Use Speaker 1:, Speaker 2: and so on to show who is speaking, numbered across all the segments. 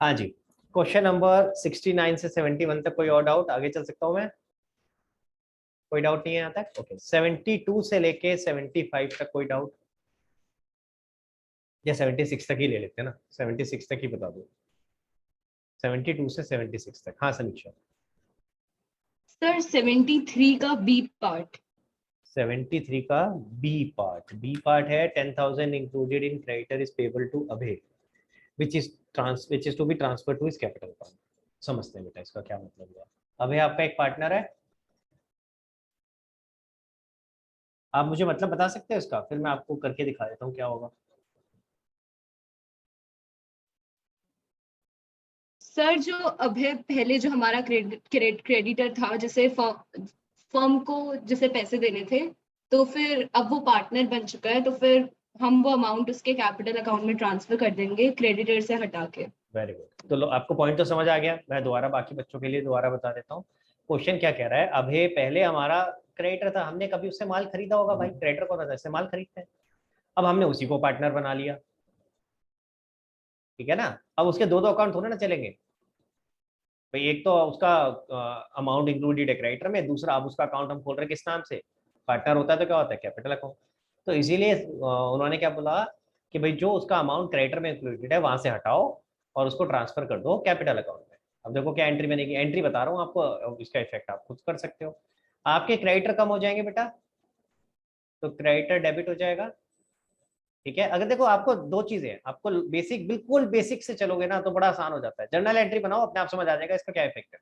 Speaker 1: हाँ जी, question number 69 से 71 तक कोई और डाउट? आगे चल सकता हूँ मैं? कोई डाउट नहीं है यहाँ तक? ओके, 72 से लेके 75 तक कोई डाउट? या 76 तक ही ले लेते हैं ना, 76 तक ही बता दो। 72 से 76 तक। हाँ समीक्षा।
Speaker 2: सर 73 का बी पार्ट।
Speaker 1: 73 का बी पार्ट। बी पार्ट है 10,000 included in creditor is payable to Abhay which is to be transferred to his capital account। समझते हैं बेटा इसका क्या मतलब हुआ। अभय आपका एक पार्टनर है, आप मुझे मतलब बता सकते हैं इसका, फिर मैं आपको करके दिखा देता हूँ क्या होगा।
Speaker 2: सर जो अभय पहले जो हमारा क्रेडिटर था, जिसे फर्म को जिसे पैसे देने थे, तो फिर अब वो पार्टनर बन चुका है, तो फिर हम वो अमाउंट उसके कैपिटल अकाउंट में ट्रांसफर कर देंगे क्रेडिटर से हटा के।
Speaker 1: Very good. तो आपको पॉइंट तो समझ आ गया। मैं दोबारा बाकी बच्चों के लिए दोबारा बता देता हूँ। क्वेश्चन क्या कह रहा है, अभय पहले हमारा क्रेडिटर था, हमने कभी उससे माल खरीदा होगा, भाई क्रेडिटर कौन होता है, इससे माल खरीदते हैं। अब हमने उसी को पार्टनर बना लिया, ठीक है ना। अब उसके दो दो अकाउंट थोड़े ना चलेंगे भाई, एक तो उसका अमाउंट इंक्लूडेड है क्रेडिटर में, दूसरा अब उसका अकाउंट हम खोल रहे हैं किस नाम से, पार्टनर होता है तो क्या होता है, कैपिटल अकाउंट। तो इसीलिए उन्होंने क्या बोला कि भाई जो उसका अमाउंट क्रेडिटर में इंक्लूडेड है वहां से हटाओ और उसको ट्रांसफर कर दो कैपिटल अकाउंट में। अब देखो क्या एंट्री बनेगी, एंट्री बता रहा हूँ आपको, इसका इफेक्ट आप खुद कर सकते हो। आपके क्रेडिटर कम हो जाएंगे बेटा, तो क्रेडिटर डेबिट हो जाएगा, ठीक है। अगर देखो आपको दो चीजें हैं, आपको बेसिक, बिल्कुल बेसिक से चलोगे ना तो बड़ा आसान हो जाता है। जर्नल एंट्री बनाओ, अपने आप समझ आ जाएगा इसका क्या इफेक्ट है।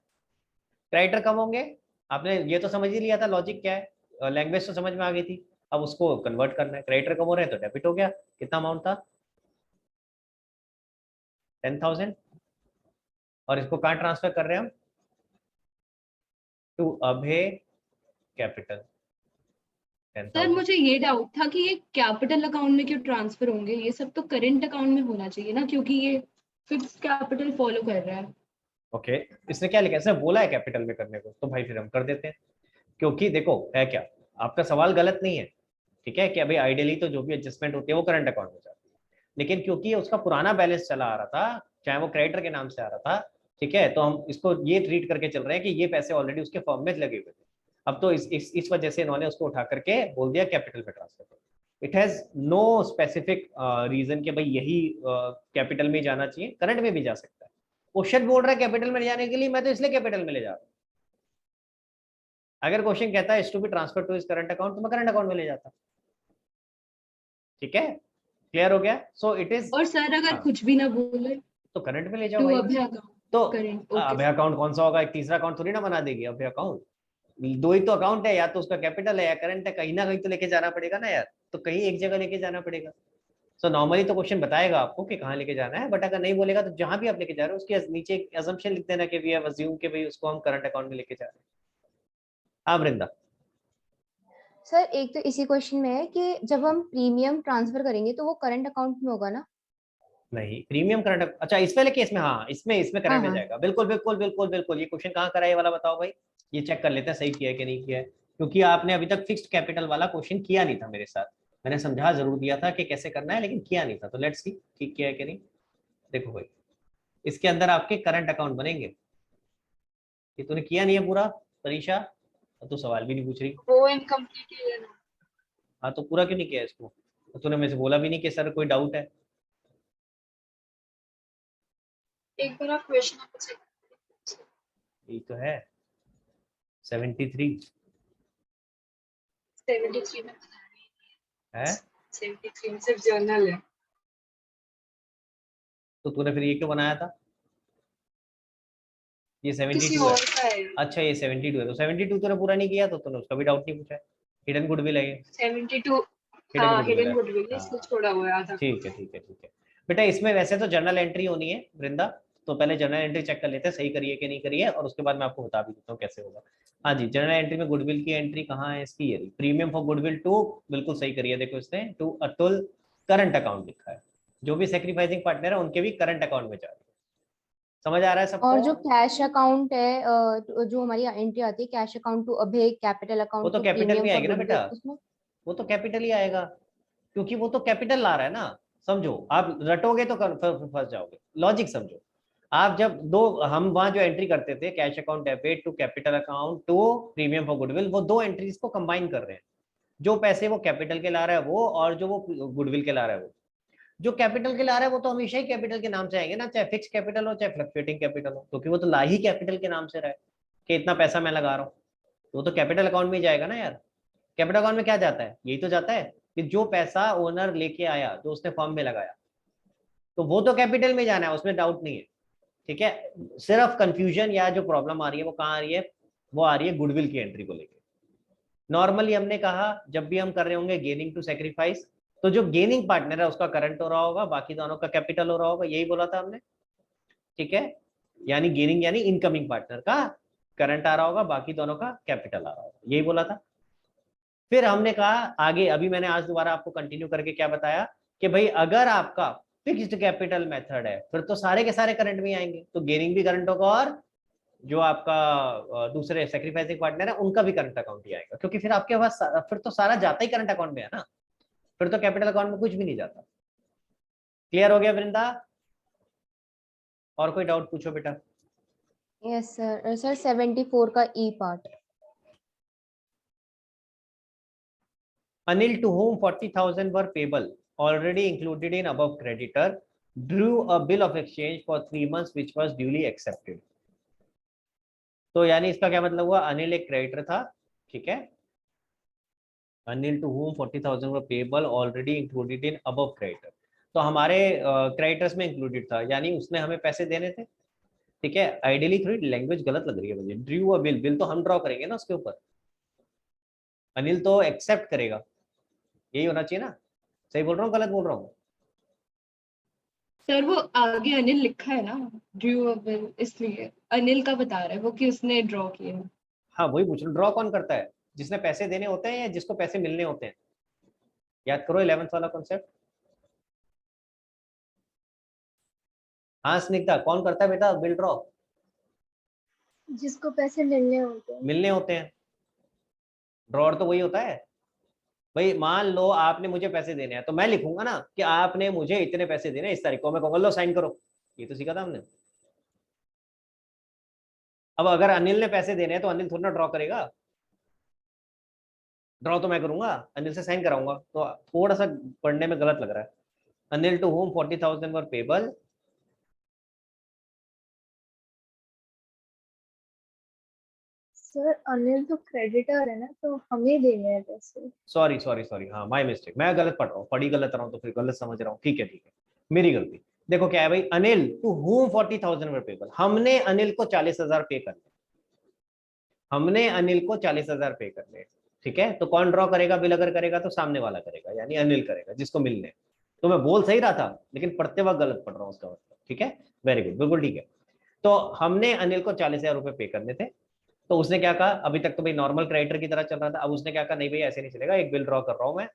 Speaker 1: क्रेडिटर कम होंगे, आपने ये तो समझ ही लिया था लॉजिक क्या है, लैंग्वेज तो समझ में आ गई थी। अब उसको कन्वर्ट करना है, क्रेडिटर कम हो रहे हैं तो डेबिट हो गया। कितना अमाउंट था, 10,000, और इसको कहाँ ट्रांसफर कर रहे हैं हम, टू अभय कैपिटल
Speaker 2: सर
Speaker 1: 10,000।
Speaker 2: मुझे ये डाउट था कि ये कैपिटल अकाउंट में क्यों ट्रांसफर होंगे, ये सब तो करेंट अकाउंट में होना चाहिए ना, क्योंकि ये फिक्स कैपिटल फॉलो कर रहा है।
Speaker 1: ओके, इसने क्या लिखा है, इसने बोला है कैपिटल में करने को, तो भाई फिर हम कर देते हैं। क्योंकि देखो है क्या, आपका सवाल गलत नहीं है, ठीक है, कि अभी आइडियली तो जो भी एडजस्टमेंट होती है वो करंट अकाउंट में जाती है, लेकिन क्योंकि ये उसका पुराना बैलेंस चला आ रहा था, चाहे वो क्रेडिटर के नाम से आ रहा था, ठीक है, तो हम इसको ये ट्रीट करके चल रहे हैं कि ये पैसे ऑलरेडी उसके फॉर्म में लगे हुए थे। अब तो इस वजह से इन्होंने उसको उठा करके बोल दिया कैपिटल में ट्रांसफर करो। It has no specific reason कि भाई यही कैपिटल में जाना चाहिए, करंट में भी जा सकता है। क्वेश्चन बोल रहा है कैपिटल में ले जाने के लिए, मैं तो इसलिए कैपिटल में ले जा रहा हूँ। अगर क्वेश्चन कहता है टू बी ट्रांसफर टू इस करंट अकाउंट, तो मैं करंट अकाउंट में ले जाता, ठीक है। क्लियर हो गया, सो इट इज।
Speaker 2: और सर अगर
Speaker 1: हाँ,
Speaker 2: कुछ भी ना बोले
Speaker 1: तो करंट में ले जाओ
Speaker 2: टू
Speaker 1: भाई।
Speaker 2: अभय अकाउंट
Speaker 1: तो
Speaker 2: करेंट, ओके
Speaker 1: अभय
Speaker 2: सर।
Speaker 1: अकाउंट कौन सा होगा, एक तीसरा अकाउंट थोड़ी ना बना देगी अभय अकाउंट। दो ही तो अकाउंट है, या तो उसका कैपिटल है या करंट है, कहीं ना कहीं तो लेके जाना पड़ेगा ना यार, तो कहीं एक जगह लेके जाना पड़ेगा। सो नॉर्मली तो क्वेश्चन बताएगा आपको कि कहाँ लेके जाना है, बट अगर नहीं बोलेगा तो जहां भी आप लेके जा रहे हो उसके नीचे एक assumption लिख देना कि वी हैव अज्यूम कि भाई उसको हम करंट अकाउंट में लेके जा रहे हैं। हाँ वृंदा।
Speaker 3: सर एक तो इसी क्वेश्चन में है कि जब हम प्रीमियम ट्रांसफर करेंगे तो वो करंट अकाउंट में होगा ना?
Speaker 1: नहीं, प्रीमियम करंट, अच्छा इस वाले केस में, हाँ इसमें इसमें
Speaker 3: हाँ
Speaker 1: करंट में
Speaker 3: हाँ।
Speaker 1: जाएगा, बिल्कुल बिल्कुल बिल्कुल बिल्कुल। ये क्वेश्चन कहाँ करा है ये वाला, बताओ भाई। ये चेक कर लेते हैं सही किया है कि नहीं किया है, क्योंकि आपने अभी तक फिक्स्ड कैपिटल वाला क्वेश्चन किया नहीं था मेरे साथ। मैंने समझा जरूर दिया था कि कैसे करना है, लेकिन किया नहीं था, तो लेट्स सी ठीक किया है कि नहीं। देखो भाई, इसके अंदर आपके करंट अकाउंट बनेंगे, ये तूने किया नहीं है पूरा परीक्षा, और तू सवाल भी नहीं पूछ रही।
Speaker 2: वो इनकम्प्लीट है ना।
Speaker 1: हाँ तो पूरा क्यों नहीं किया इसको, तो तूने मेरे से बोला भी नहीं कि सर कोई डाउट है।
Speaker 2: एक बार आप क्वेश्चन आप चेक।
Speaker 1: यही तो है 73
Speaker 2: 73 में
Speaker 1: है।
Speaker 2: 73 में सिर्फ जर्नल है।
Speaker 1: तो तूने फिर ये क्यों बनाया था, ये
Speaker 2: किसी
Speaker 1: 72 है।
Speaker 2: और का है।
Speaker 1: अच्छा ये 72 है, तो 72 तूने पूरा नहीं किया तो तूने उसका भी डाउट नहीं पूछा है। हिडन गुडविल है ये,
Speaker 2: 72
Speaker 1: हिडन
Speaker 2: हाँ,
Speaker 1: गुडविल
Speaker 2: हिडन
Speaker 1: है।
Speaker 2: गुडविल इसलिए
Speaker 1: हाँ
Speaker 2: छोड़ा हुआ है आधा।
Speaker 1: ठीक है ठीक है ठीक है। बेटा इसमें वैसे तो जर्नल एंट्री होनी है वृंदा, तो पहले जर्नल एंट्री चेक कर लेते हैं सही करिए कि नहीं करिए, और उसके बाद मैं आपको बता भी देता हूँ कैसे होगा। हाँ जी, जर्नल एंट्री में गुडविल की एंट्री कहाँ है इसकी, ये प्रीमियम फॉर गुडविल टू, बिल्कुल सही करिए। देखो इसने टू अतुल करंट अकाउंट लिखा है, जो भी सेक्रीफाइसिंग पार्टनर है उनके भी करंट अकाउंट में जा रही है। समझ आ रहा है सबको।
Speaker 3: और जो कैश अकाउंट है, जो हमारी एंट्री आती है cash account to Abhay capital
Speaker 1: वो
Speaker 3: अकाउंट
Speaker 1: तो
Speaker 3: टू
Speaker 1: कैपिटल
Speaker 3: प्रीमियम
Speaker 1: में
Speaker 3: फॉर
Speaker 1: आएगी ना बेटा,
Speaker 3: गुडविल, उसमें
Speaker 1: वो तो कैपिटल ही आएगा, क्योंकि वो तो कैपिटल ला रहा है ना। समझो, आप रटोगे तो फंस जाओगे, लॉजिक समझो। आप जब दो, हम वहां जो एंट्री करते थे cash account debit to capital account to premium for goodwill, वो दो एंट्रीज को कंबाइन कर रहे हैं। जो पैसे वो कैपिटल के ला रहा है वो, और जो वो गुडविल के ला रहा है वो। जो कैपिटल के ला रहा है वो तो हमेशा ही कैपिटल के नाम से आएंगे ना, चाहे फिक्स कैपिटल हो चाहे फ्लक्चुएटिंग कैपिटल हो, क्योंकि वो तो ला ही कैपिटल के नाम से रहा है कि इतना पैसा मैं लगा रहा हूँ, तो वो तो कैपिटल अकाउंट में ही जाएगा ना यार। कैपिटल अकाउंट में क्या जाता है, यही तो जाता है कि जो पैसा ओनर लेके आया, जो उसने फर्म में लगाया, तो वो तो कैपिटल में जाना है, उसमें डाउट नहीं है। ठीक है, सिर्फ कंफ्यूजन या जो प्रॉब्लम आ रही है वो कहाँ आ रही है, वो आ रही है गुडविल की एंट्री को लेकर। नॉर्मली हमने कहा जब भी हम कर रहे होंगे गेनिंग टू सेक्रीफाइस, तो जो गेनिंग पार्टनर है उसका करंट हो रहा होगा, बाकी दोनों का कैपिटल हो रहा होगा, यही बोला था हमने। ठीक है, यानी गेनिंग यानी इनकमिंग पार्टनर का करंट आ रहा होगा, बाकी दोनों का कैपिटल आ रहा होगा, यही बोला था। फिर हमने कहा आगे, अभी मैंने आज दोबारा आपको कंटिन्यू करके क्या बताया कि भाई अगर आपका फिक्स्ड कैपिटल मेथड है फिर तो सारे के सारे करंट में आएंगे, तो गेनिंग भी करंट होगा और जो आपका दूसरे सेक्रीफाइसिंग पार्टनर है उनका भी करंट अकाउंट ही आएगा, क्योंकि फिर आपके पास फिर तो सारा जाता ही करंट अकाउंट में है ना, फिर तो कैपिटल अकाउंट में कुछ भी नहीं जाता। क्लियर हो गया वृंदा? और कोई डाउट पूछो बेटा।
Speaker 3: Yes sir. सर 74 का ई part.
Speaker 1: Anil, to whom 40,000 were payable, already included in above creditor, drew a bill of exchange for 3 months which was duly accepted. तो यानी इसका क्या मतलब हुआ, अनिल एक क्रेडिटर था, ठीक है, Anil to whom 40,000 were payable already included in above creditor, तो हमारे क्रेडिटर्स में इंक्लूडेड था, यानी उसने हमें पैसे देने थे। ठीक है, आइडियली थोड़ी लैंग्वेज गलत लग रही है मुझे, ड्रू अ बिल, बिल तो हम ड्रॉ करेंगे ना उसके ऊपर, अनिल तो एक्सेप्ट करेगा, यही होना चाहिए ना। सही बोल रहा हूँ गलत बोल रहा हूँ?
Speaker 2: सर वो आगे अनिल लिखा है ना, ड्रू अ बिल, इसलिए अनिल का बता रहा है वो कि उसने ड्रॉ किया।
Speaker 1: हाँ वही पूछ रहा हूँ, ड्रॉ कौन करता है, जिसने पैसे देने होते हैं या जिसको पैसे मिलने होते हैं? याद करो 11th वाला कॉन्सेप्ट। हाँ स्निग्धा, कौन करता है बेटा बिल ड्रॉ?
Speaker 3: जिसको पैसे मिलने होते हैं।
Speaker 1: मिलने होते हैं, ड्रॉर तो वही होता है। भाई मान लो आपने मुझे पैसे देने हैं, तो मैं लिखूंगा ना कि आपने मुझे इतने पैसे देने इस तारीख को, मैं कहूंगा लो साइन करो, ये तो सीखा था हमने। अब अगर अनिल ने पैसे देने हैं तो अनिल थोड़ा ना ड्रॉ करेगा, ड्रॉ तो मैं करूंगा, अनिल से साइन कराऊंगा, तो थोड़ा सा पढ़ने में गलत लग रहा है। Anil to whom 40,000 were payable,
Speaker 3: sir Anil तो क्रेडिटर है ना, तो हमें देने हैं पैसे।
Speaker 1: सॉरी सॉरी सॉरी, हाँ माय मिस्टेक, मैं गलत पढ़ रहा हूँ, पढ़ी गलत रहा हूँ तो फिर गलत समझ रहा हूँ। ठीक है ठीक है, मेरी गलती। देखो क्या है भाई, Anil to whom 40,000 were payable, हमने अनिल को 40,000 पे करने, हमने अनिल को 40,000 पे करने। ठीक है, तो कौन ड्रॉ करेगा बिल, अगर करेगा तो सामने वाला करेगा, यानी अनिल करेगा जिसको मिलने। तो मैं बोल सही रहा था लेकिन पढ़ते वक्त गलत पढ़ रहा हूँ उसका मतलब। ठीक है, वेरी गुड, बिल्कुल ठीक है। तो हमने अनिल को 40,000 रुपए पे करने थे, तो उसने क्या कहा, अभी तक तो भाई नॉर्मल क्रेडिटर की तरह चल रहा था, अब उसने क्या कहा, नहीं भाई ऐसे नहीं चलेगा, एक बिल ड्रॉ कर रहा हूँ मैं,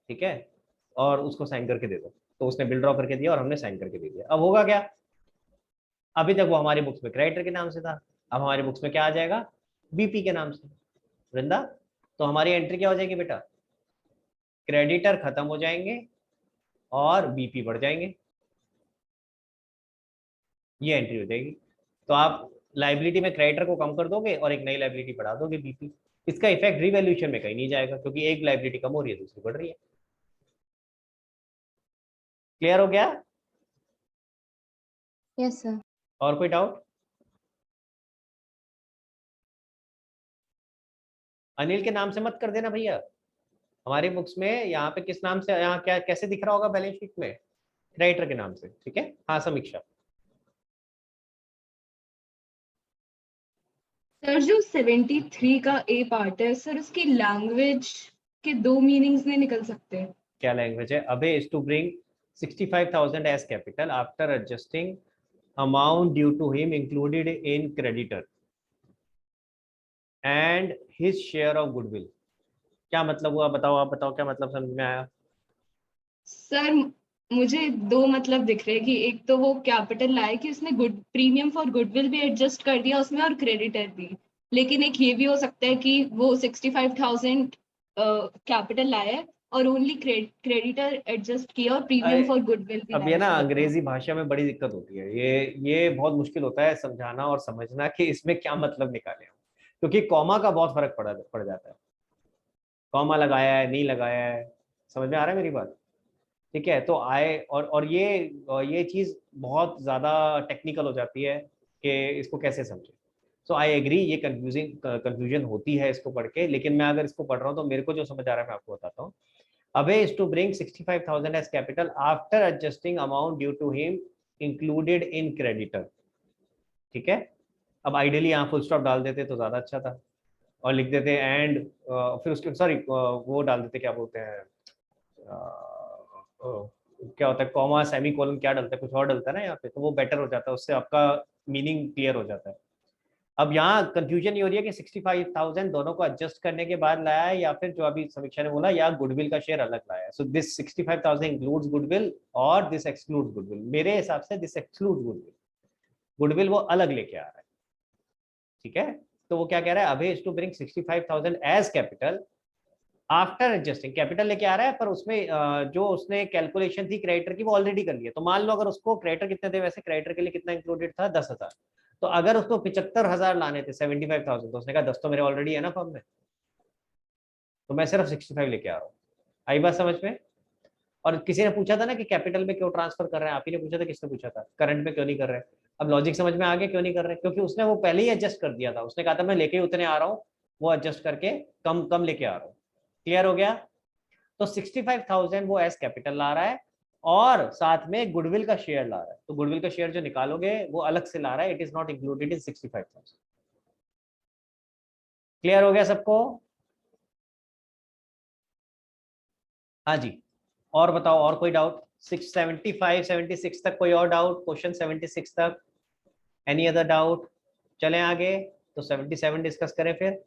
Speaker 1: ठीक है, और उसको साइन करके दे दो। तो उसने बिल ड्रॉ करके दिया और हमने साइन करके दे दिया। अब होगा क्या, अभी तक वो हमारी बुक्स में क्रेडिटर के नाम से था, अब हमारी बुक्स में क्या आ जाएगा, बीपी के नाम से। वृंदा, तो हमारी एंट्री क्या हो जाएगी बेटा, क्रेडिटर खत्म हो जाएंगे और बीपी बढ़ जाएंगे, ये एंट्री हो जाएगी। तो आप लाइबिलिटी में क्रेडिटर को कम कर दोगे और एक नई लाइबिलिटी बढ़ा दोगे बीपी। इसका इफेक्ट रिवैल्यूएशन में कहीं नहीं जाएगा, क्योंकि एक लाइबिलिटी कम हो रही है दूसरी बढ़ रही है। क्लियर हो गया?
Speaker 3: Yes sir.
Speaker 1: और कोई डाउट? अनिल के नाम से मत कर देना भैया, हमारी बुक्स में यहाँ पे किस नाम से, यहाँ क्या कैसे दिख रहा होगा बैलेंस शीट में, क्रेडिटर के नाम से। ठीक है, हाँ समीक्षा।
Speaker 2: सर जो 73 का ए पार्ट है सर, उसकी लैंग्वेज के दो मीनिंग्स नहीं निकल सकते।
Speaker 1: क्या लैंग्वेज है? Abhay is to bring 65,000 as capital after adjusting amount due to him included in creditor and his share of goodwill. क्या मतलब हुआ, बताओ, आप बताओ क्या मतलब समझ में आया?
Speaker 2: सर मुझे दो मतलब दिख रहे हैं कि एक तो वो कैपिटल लाए कि उसने गुड प्रीमियम फॉर गुडविल भी एडजस्ट कर दिया उसमें और क्रेडिटर भी, लेकिन एक ये भी हो सकता है कि वो 65,000 कैपिटल लाया है और ओनली क्रेडिटर एडजस्ट किया और प्रीमियम फॉर गुडविल भी
Speaker 1: अब ये ना
Speaker 2: मैंने
Speaker 1: अंग्रेजी भाषा में बड़ी दिक्कत होती है, ये बहुत मुश्किल होता है समझाना और समझना कि इसमें क्या मतलब निकाले हम, क्योंकि कॉमा का बहुत फर्क पड़ जाता है। कॉमा लगाया है नहीं लगाया है, समझ में आ रहा है मेरी बात? ठीक है, तो आए और ये चीज बहुत ज्यादा टेक्निकल हो जाती है कि इसको कैसे समझे। सो आई एग्री, ये कंफ्यूजन होती है इसको पढ़ के, लेकिन मैं अगर इसको पढ़ रहा हूँ तो मेरे को जो समझ आ रहा है मैं आपको बताता हूँ। Abe is to bring 65,000 as capital after adjusting amount due to him included in creditor। ठीक है, अब आइडियली यहाँ फुल स्टॉप डाल देते तो ज्यादा अच्छा था, और लिख देते एंड फिर उसके सॉरी वो डाल देते, क्या बोलते हैं क्या होता है, कॉमा सेमी कोलन क्या डलता है, कुछ और डलता है ना यहाँ पे, तो वो बेटर हो जाता है, उससे आपका मीनिंग क्लियर हो जाता है। अब यहाँ कंफ्यूजन ये हो रही है कि 65,000 दोनों को एडजस्ट करने के बाद लाया है या फिर जो अभी समीक्षा ने बोला या गुडविल का शेयर अलग लाया है। सो दिस 65,000 इंक्लूड्स गुडविल और दिस एक्सक्लूड्स गुडविल। मेरे हिसाब से दिस एक्सक्लूड्स गुडविल, गुडविल वो अलग लेके आ रहा है। ठीक है, तो वो क्या कह रहा है, Abhay is to bring 65,000 as capital after adjusting, capital लेके आ रहा है पर उसमें जो उसने कैलकुलेशन थी क्रेडिटर की वो ऑलरेडी कर लिया। तो मान लो अगर उसको क्रेडिटर कितने थे, वैसे क्रेडिटर के लिए कितना इंक्लूडेड था 10,000, तो अगर उसको 75,000 लाने थे 75,000, तो उसने कहा 10 तो मेरे ऑलरेडी है ना फॉर्म में, तो मैं सिर्फ 65 लेके आ रहा हूँ। आई बात समझ में? और किसी ने पूछा था ना कि कैपिटल में क्यों ट्रांसफर कर रहे हैं, आप ही ने पूछा था, किसने पूछा था, करंट में क्यों नहीं कर रहे? अब लॉजिक समझ में आ गया क्यों नहीं कर रहे, क्योंकि उसने वो पहले ही एडजस्ट कर दिया था, उसने कहा था मैं लेके उतने आ रहा हूँ, वो एडजस्ट करके कम कम लेके आ रहा हूँ। क्लियर हो गया? तो 65,000 वो एज कैपिटल ला रहा है और साथ में गुडविल का शेयर ला रहा है, तो गुडविल का शेयर जो निकालोगे वो अलग से ला रहा है, it is not included in 65,000। Clear हो गया सबको? हाँ जी, और बताओ, और कोई डाउट? 675 76 तक कोई और डाउट? क्वेश्चन 76 तक एनी अदर डाउट? चलें आगे, तो 77 डिस्कस करें फिर।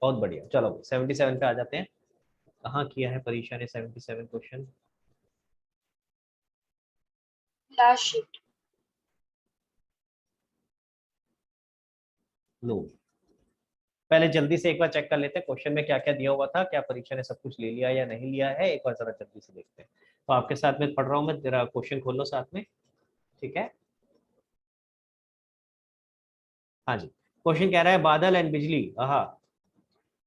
Speaker 1: बहुत बढ़िया, चलो 77 पे आ जाते हैं। कहाँ किया है परीक्षा ने 77 क्वेश्चन?
Speaker 4: Last sheet.
Speaker 1: लो, पहले जल्दी से एक बार चेक कर लेते हैं क्वेश्चन में क्या क्या दिया हुआ था, क्या परीक्षा ने सब कुछ ले लिया या नहीं लिया है, एक बार जरा जल्दी से देखते हैं। तो आपके साथ में पढ़ रहा हूँ मैं, जरा क्वेश्चन खोल लो साथ में। ठीक है, हाँ जी, क्वेश्चन कह रहा है बादल and Bijli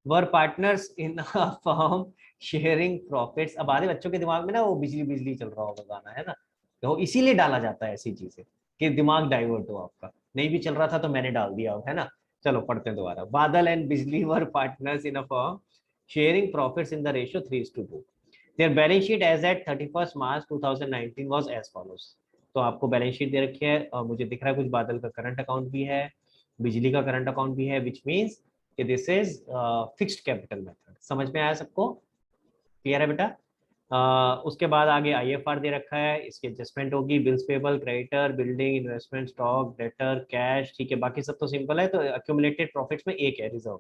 Speaker 1: were partners in a firm sharing profits. अब आधे बच्चों के दिमाग में ना वो बिजली बिजली चल रहा होगा गाना, है ना, तो इसीलिए डाला जाता है ऐसी चीजें कि दिमाग डाइवर्ट हो आपका। नहीं भी चल रहा था तो मैंने डाल दिया, है ना। चलो पढ़ते हैं दोबारा। Badal and Bijli were partners in a firm sharing profits in the ratio 3:2। Their balance sheet as at 31 March 2019 was as follows. तो आपको बैलेंस शीट दे रखी है और मुझे दिख रहा है कुछ बादल का करंट अकाउंट भी है, बिजली का करंट अकाउंट भी है, विच मीन्स कि this is fixed capital method. समझ में आया सबको? क्लियर है बेटा? उसके बाद आगे आईएफआर दे रखा है, इसकी एडजस्टमेंट होगी, bills payable, creditor, building, investment, stock, debtor, cash. ठीक है, बाकी सब तो सिंपल है। तो अक्यूमुलेटेड प्रॉफिट्स में एक है रिजर्व।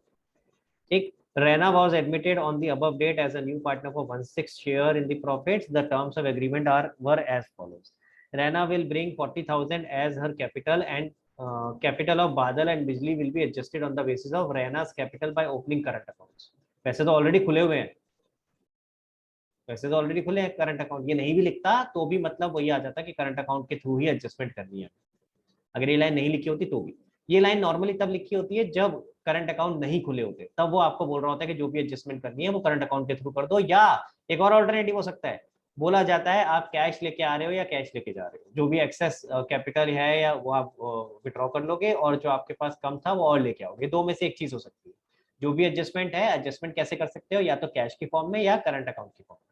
Speaker 1: ठीक, Rana was admitted on the above date as a new partner for 1/6 share in the profits. The terms of agreement were as follows. Rana will bring 40,000 as her capital, and capital of Badal and Bijli will be adjusted on the basis of Rana's capital by opening current accounts. वैसे तो already खुले हुए हैं, वैसे तो already खुले हैं current account. ये नहीं भी लिखता तो भी मतलब वही आ जाता कि करंट अकाउंट के थ्रू ही एडजस्टमेंट करनी है। अगर ये लाइन नहीं लिखी होती तो भी, ये लाइन नॉर्मली तब लिखी होती है जब करंट अकाउंट नहीं खुले होते, तब वो आपको बोल रहा होता है कि जो भी एडजस्टमेंट करनी है वो करंट अकाउंट के थ्रू कर दो। या एक और ऑल्टरनेटिव हो सकता है, बोला जाता है आप कैश लेके आ रहे हो या कैश लेके जा रहे हो, जो भी एक्सेस कैपिटल है या वो आप विड्रॉ कर लोगे और जो आपके पास कम था वो और लेके आओगे। दो में से एक चीज हो सकती है। जो भी एडजस्टमेंट है, एडजस्टमेंट कैसे कर सकते हो, या तो कैश की फॉर्म में या करंट अकाउंट की फॉर्म में।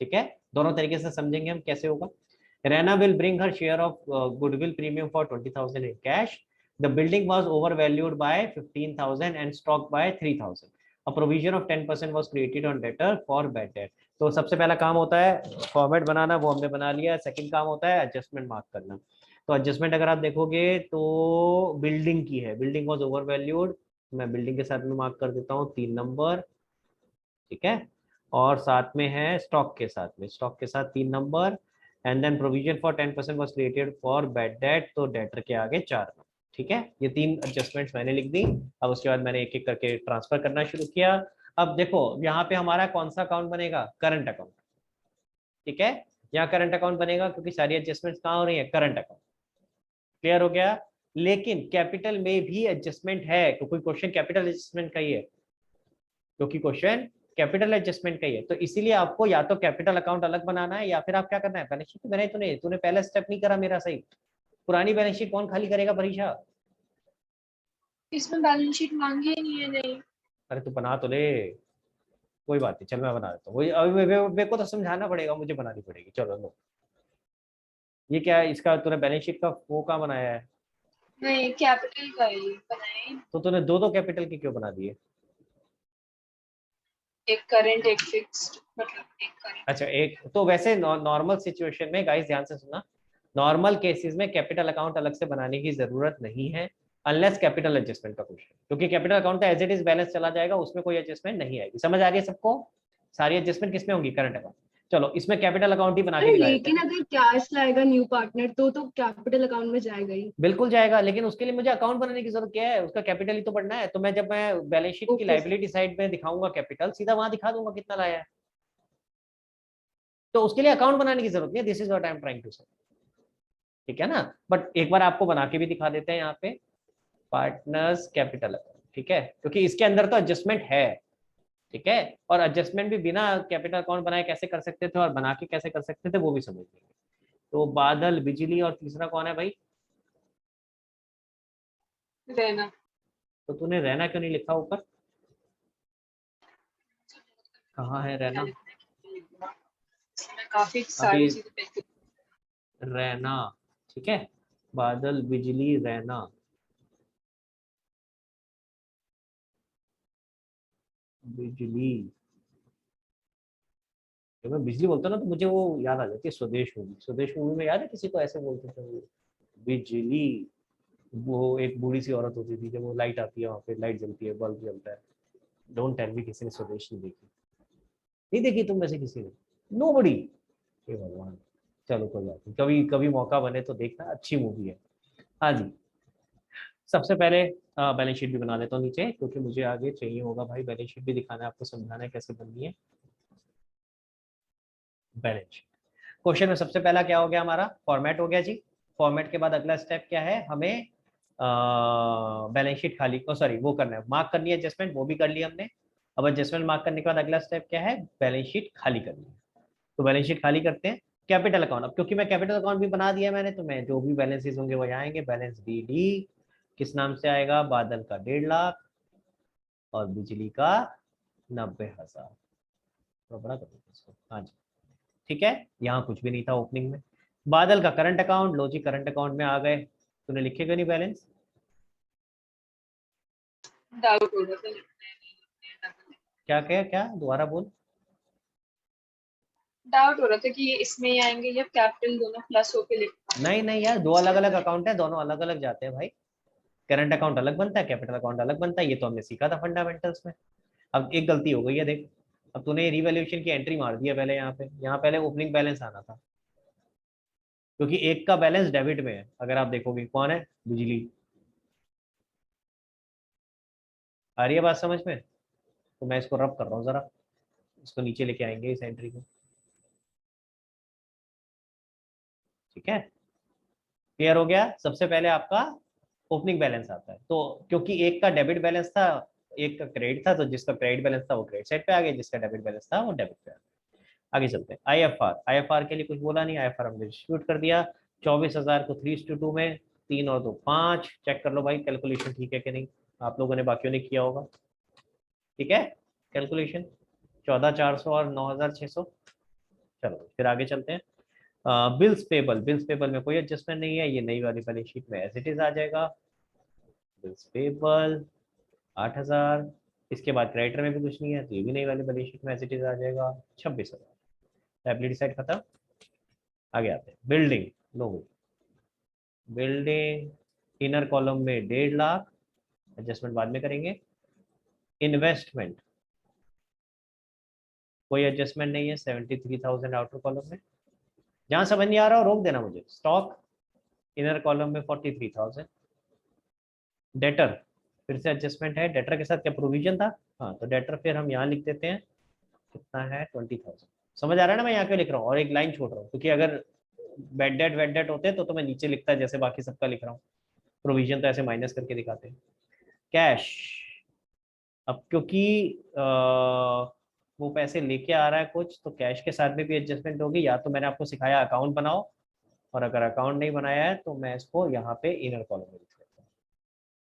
Speaker 1: ठीक है, दोनों तरीके से समझेंगे हम कैसे होगा। Rana will bring her share of goodwill premium for 20,000 in cash. The building was overvalued by 15,000 and stock by 3,000. A provision of 10% was created on debtor for bad debt. तो सबसे पहला काम होता है फॉर्मेट बनाना, वो हमने बना लिया। सेकंड काम होता है एडजस्टमेंट मार्क करना। तो एडजस्टमेंट अगर आप देखोगे तो बिल्डिंग की है, बिल्डिंग वाज ओवरवैल्यूड, मैं बिल्डिंग के साथ में मार्क कर देता हूँ 3 नंबर। ठीक है, और साथ में है स्टॉक के साथ में, स्टॉक के साथ 3 number. And then provision for 10% was created for bad debt, तो डेटर के आगे 4 नंबर। ठीक है, ये 3 एडजस्टमेंट्स मैंने लिख दी। अब उसके बाद मैंने एक एक करके ट्रांसफर करना शुरू किया। अब देखो यहाँ पे हमारा कौन सा अकाउंट बनेगा, करंट अकाउंट, ठीक है, यहाँ करंट अकाउंट बनेगा क्योंकि सारी एडजस्टमेंट कहाँ हो रही है, करंट अकाउंट। क्लियर हो गया। लेकिन कैपिटल में भी एडजस्टमेंट है, क्योंकि क्वेश्चन कैपिटल एडजस्टमेंट का ही है, क्योंकि क्वेश्चन कैपिटल एडजस्टमेंट का ही है, तो इसीलिए आपको या तो कैपिटल अकाउंट अलग बनाना है या फिर आप क्या करना है, बैलेंस शीट बनाई तूने पहला स्टेप नहीं करा मेरा सही। पुरानी बैलेंस शीट कौन खाली करेगा परीक्षा?
Speaker 4: इसमें बैलेंस शीट मांगी ही नहीं है। नहीं,
Speaker 1: अरे तू बना तो ले, कोई बात नहीं, चल मैं बना देता हूँ, वही अभी मेरे को तो समझाना पड़ेगा, मुझे बनानी पड़ेगी। चलो लो, ये क्या है, इसका तूने बैलेंस शीट का वो कहाँ बनाया है?
Speaker 4: नहीं कैपिटल का ही बनाए,
Speaker 1: तो तूने दो कैपिटल के क्यों बना दिए?
Speaker 4: एक करंट एक फिक्स्ड, मतलब एक करंट।
Speaker 1: अच्छा, एक तो वैसे नॉर्मल सिचुएशन में गाइस ध्यान से सुनना, नॉर्मल केसेस में कैपिटल अकाउंट अलग से बनाने की जरूरत नहीं है, अनलेस कैपिटल एडजस्टमेंट का क्वेश्चन, क्योंकि कैपिटल अकाउंट का एज इट इज बैलेंस चला जाएगा, उसमें कोई एडजस्टमेंट नहीं आएगी। समझ आ रही है सबको? सारी एडजस्टमेंट किसमें होंगी, करंट अकाउंट। चलो इसमें कैपिटल अकाउंट ही बना के दिखा देते
Speaker 2: लेकिन
Speaker 1: हैं।
Speaker 2: अगर कैश लाएगा न्यू पार्टनर तो कैपिटल अकाउंट में जाएगा ही।
Speaker 1: बिल्कुल जाएगा, लेकिन उसके लिए मुझे अकाउंट बनाने की जरूरत क्या है, उसका कैपिटल ही तो बढ़ना है। तो मैं जब मैं बैलेंस शीट की
Speaker 2: ओके
Speaker 1: लाइबिलिटी साइड में दिखाऊंगा कैपिटल, सीधा वहां दिखा दूंगा कितना लाया है, तो उसके लिए अकाउंट बनाने की जरूरत नहीं है। This is what I am trying to say, ठीक है ना। बट एक बार आपको बना के भी दिखा देते हैं यहाँ पे, पार्टनर्स कैपिटल अकाउंट, ठीक है, क्योंकि इसके अंदर तो एडजस्टमेंट है, ठीक है, और एडजस्टमेंट भी बिना कैपिटल अकाउंट बनाए कैसे कर सकते थे और बना के कैसे कर सकते थे वो भी समझ लेंगे। तो बादल, बिजली और तीसरा कौन है भाई?
Speaker 4: रहना।
Speaker 1: तो तूने रहना क्यों नहीं लिखा ऊपर, कहाँ है रहना?
Speaker 4: इसमें काफी
Speaker 1: अभी
Speaker 4: सारी चीजें पैसे।
Speaker 1: रहना, ठीक है, बादल बिजली रहना, बिजली। जब मैं बिजली बोलता हूँ ना तो मुझे वो याद आ जाती है स्वदेश मूवी। स्वदेश मूवी में याद है किसी को ऐसे बोलते थे वो, बिजली। वो एक बूढ़ी सी औरत होती थी, जब वो लाइट आती है वहाँ पे लाइट जलती है, बल्ब जलता है। डोंट टेल मी किसी ने स्वदेश नहीं देखी, नहीं देखी तुम में से किसी ने? नोबडी। हे भगवान, चलो कोई बात नहीं, कभी कभी मौका बने तो देखना, अच्छी मूवी है। हाँ जी, सबसे पहले बैलेंस शीट भी बना लेता हूँ नीचे, क्योंकि मुझे आगे चाहिए होगा भाई, बैलेंस शीट भी दिखाना है आपको, समझाना है कैसे बननी है बैलेंस शीट। क्वेश्चन में सबसे पहला क्या हो गया हमारा, फॉर्मेट हो गया जी। फॉर्मेट के बाद अगला स्टेप क्या है, हमें बैलेंस शीट खाली, सॉरी वो करना है, मार्क करनी है एडजस्टमेंट, वो भी कर लिया हमने। अब एडजस्टमेंट मार्क करने के बाद अगला स्टेप क्या है, बैलेंस शीट खाली करनी है। तो बैलेंस शीट खाली करते हैं। कैपिटल अकाउंट, अब क्योंकि मैं कैपिटल अकाउंट भी बना दिया मैंने, तो मैं जो भी बैलेंसेस होंगे वो यहाँ आएंगे। बैलेंस डी डी किस नाम से आएगा, बादल का 1.5 लाख और बिजली का 90,000। तो बड़ा कर देते इसको, हाँ जी, ठीक है। यहाँ कुछ भी नहीं था ओपनिंग में। बादल का करंट अकाउंट, लो जी करंट अकाउंट में आ गए। तूने लिखेगा नहीं बैलेंस?
Speaker 4: डाउट हो रहा था।
Speaker 1: क्या क्या क्या, दोबारा बोल।
Speaker 4: डाउट हो रहा था कि ये इसमें ही आएंगे या कैपिटल दोनों प्लस होके लिखना।
Speaker 1: नहीं नहीं यार, दो अलग अलग अकाउंट है, दोनों अलग अलग जाते हैं भाई। करंट अकाउंट अलग बनता है, कैपिटल अकाउंट अलग बनता है, ये तो हमने सीखा था फंडामेंटल्स में। अब एक गलती हो गई है देख, अब तूने रिवैल्यूएशन की एंट्री मार दी है पहले यहाँ पे, यहाँ पहले ओपनिंग बैलेंस आना था, क्योंकि एक का बैलेंस डेबिट में है। अगर आप देखोगे कौन है, बिजली। आ रही है बात समझ में? तो मैं इसको रब कर रहा हूँ जरा, इसको नीचे लेके आएंगे इस एंट्री को, ठीक है। क्लियर हो गया। सबसे पहले आपका ओपनिंग बैलेंस आता है, तो क्योंकि एक का डेबिट बैलेंस था, एक का क्रेडिट था, तो जिसका क्रेडिट बैलेंस था वो क्रेडिट साइड पे आ गया, जिसका डेबिट बैलेंस था वो डेबिट पे आ गया। आगे चलते हैं। आईएफआर, आईएफआर के लिए कुछ बोला नहीं, आईएफआर हमने डिस्ट्रीब्यूट कर दिया। 24,000 को 3:2 में, 3 और 2 5। चेक कर लो भाई कैलकुलेशन ठीक है कि नहीं, आप लोगों ने बाकियों ने किया होगा, ठीक है कैलकुलेशन। 14,400 और 9,600। चलो फिर आगे चलते हैं। बिल्स पेबल, बिल्स पेबल में कोई एडजस्टमेंट नहीं है, ये नई वाली बैलेंस शीट में एज इट इज आ जाएगा। बिल्स पेबल 8,000, इसके बाद क्रेडिटर में भी कुछ नहीं है, तो ये भी नई वाली बैलेंस शीट में एज इट इज आ जाएगा। 26,000। लायबिलिटी साइड खत्म। आगे आते हैं, बिल्डिंग लो, बिल्डिंग इनर कॉलम में 1.5 लाख, एडजस्टमेंट बाद में करेंगे। इन्वेस्टमेंट कोई एडजस्टमेंट नहीं है, 73,000 आउटर कॉलम में। जहां समझ नहीं आ रहा हो रोक देना मुझे। स्टॉक इनर कॉलम में 43,000। डेटर फिर से एडजस्टमेंट है, डेटर के साथ क्या प्रोविजन था, हाँ तो डेटर फिर हम यहाँ लिख देते हैं, कितना है 20,000। समझ आ रहा है ना मैं यहाँ क्यों लिख रहा हूँ, और एक लाइन छोड़ रहा हूँ क्योंकि अगर बेड डेट होते तो मैं नीचे लिखता है जैसे बाकी सबका लिख रहा हूँ, प्रोविजन तो ऐसे माइनस करके दिखाते हैं। कैश, अब क्योंकि वो पैसे लेके आ रहा है कुछ, तो कैश के साथ में भी एडजस्टमेंट होगी। या तो मैंने आपको सिखाया अकाउंट बनाओ, और अगर अकाउंट नहीं बनाया है तो मैं इसको यहाँ पे इनर कॉलम में लिख देता हूँ,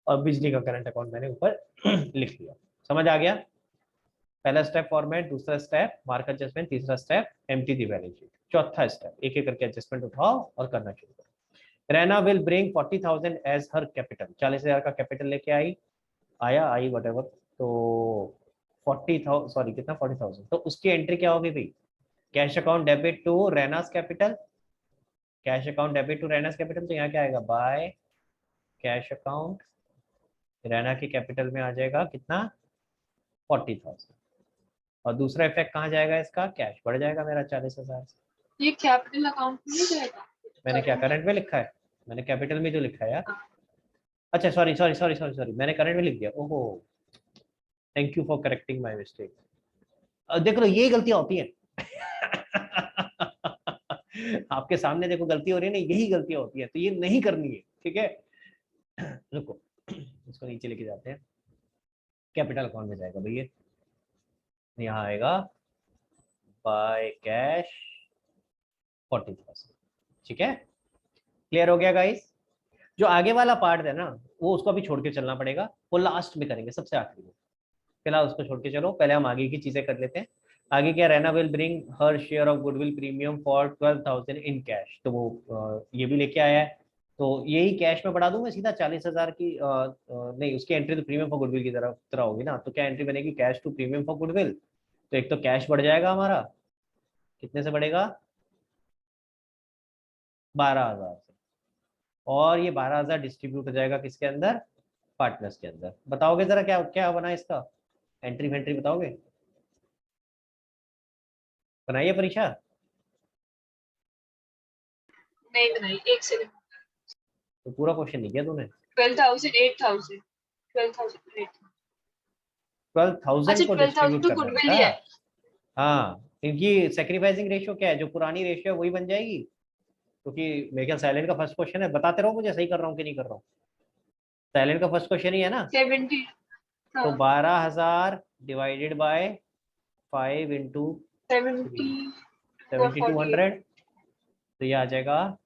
Speaker 1: और बिजली का करंट अकाउंट मैंने ऊपर लिख लिया। समझ आ गया? पहला स्टेप फॉर्मेट, दूसरा स्टेप मार्क एडजस्टमेंट, तीसरा step empty the balance sheet, चौथा स्टेप एक एक करके एडजस्टमेंट उठाओ और करना शुरू करो। Raina will bring 40,000 as her capital, 40,000 का कैपिटल लेके आई वटेवर, तो 40,000 सॉरी कितना 40,000, तो उसकी एंट्री क्या होगी भाई, cash account debit to Raina's capital, cash account debit to Raina's capital, तो यहाँ क्या आएगा, बाय कैश अकाउंट रैना के कैपिटल में आ जाएगा कितना 40,000। और दूसरा इफेक्ट कहाँ जाएगा इसका, कैश बढ़ जाएगा मेरा 40,000 से।
Speaker 4: ये कैपिटल अकाउंट में नहीं जाएगा?
Speaker 1: मैंने क्या करंट में लिखा है, मैंने कैपिटल में जो लिखा है यार, अच्छा सॉरी मैंने करंट में लिख दिया, ओहो thank you for correcting my mistake. देख लो ये गलतियां होती हैं आपके सामने देखो गलती हो रही है ना, यही गलतियां होती है, तो ये नहीं करनी है, ठीक है। रुको इसको नीचे लेके जाते हैं, कैपिटल अकाउंट में जाएगा भैया, यहाँ आएगा बाय कैश 40,000, ठीक है। क्लियर हो गया गाइस? जो आगे वाला पार्ट है ना वो उसको अभी छोड़ के चलना पड़ेगा, वो लास्ट में करेंगे सबसे आखिरी में, फिलहाल उसको छोड़ के चलो, पहले हम आगे की चीजें कर लेते हैं। आगे क्या, Raina will bring her share of goodwill premium for 12,000 in cash, तो वो ये भी लेके आया है, तो यही कैश में बढ़ा दूं मैं सीधा 40,000 की, नहीं उसकी एंट्री तो प्रीमियम फॉर गुडविल की तरह होगी ना, तो क्या एंट्री बनेगी, cash to premium for goodwill, तो एक तो कैश बढ़ जाएगा हमारा, कितने से बढ़ेगा 12,000 से, और ये 12,000 डिस्ट्रीब्यूट हो जाएगा किसके अंदर, पार्टनर्स के अंदर। बताओगे जरा क्या क्या बना इसका, एंट्री वेंट्री बताओगे, बनाइए परीक्षा।
Speaker 4: नहीं बनाई, एक सेकंड।
Speaker 1: तो पूरा क्वेश्चन नहीं किया तूने,
Speaker 4: 12,000 8,000 12,000
Speaker 1: 12,000
Speaker 4: अच्छा
Speaker 1: को
Speaker 4: 12,000
Speaker 1: डिस्ट्रीब्यूट
Speaker 4: तो
Speaker 1: करना
Speaker 4: गुडविल ही है।
Speaker 1: बेटा। हाँ इनकी सेक्रीफाइसिंग रेशियो क्या है, जो पुरानी रेशियो है वही बन जाएगी, क्योंकि मेरे ख्याल साइलेंट का फर्स्ट क्वेश्चन है, बताते रहो मुझे सही कर रहा हूँ कि नहीं कर रहा हूँ, साइलेंट का फर्स्ट क्वेश्चन ही है ना।
Speaker 4: 70
Speaker 1: तो
Speaker 4: हाँ
Speaker 1: 12,000 डिवाइडेड बाय 5 इंटू
Speaker 4: 70
Speaker 1: 7200, तो ये आ जाएगा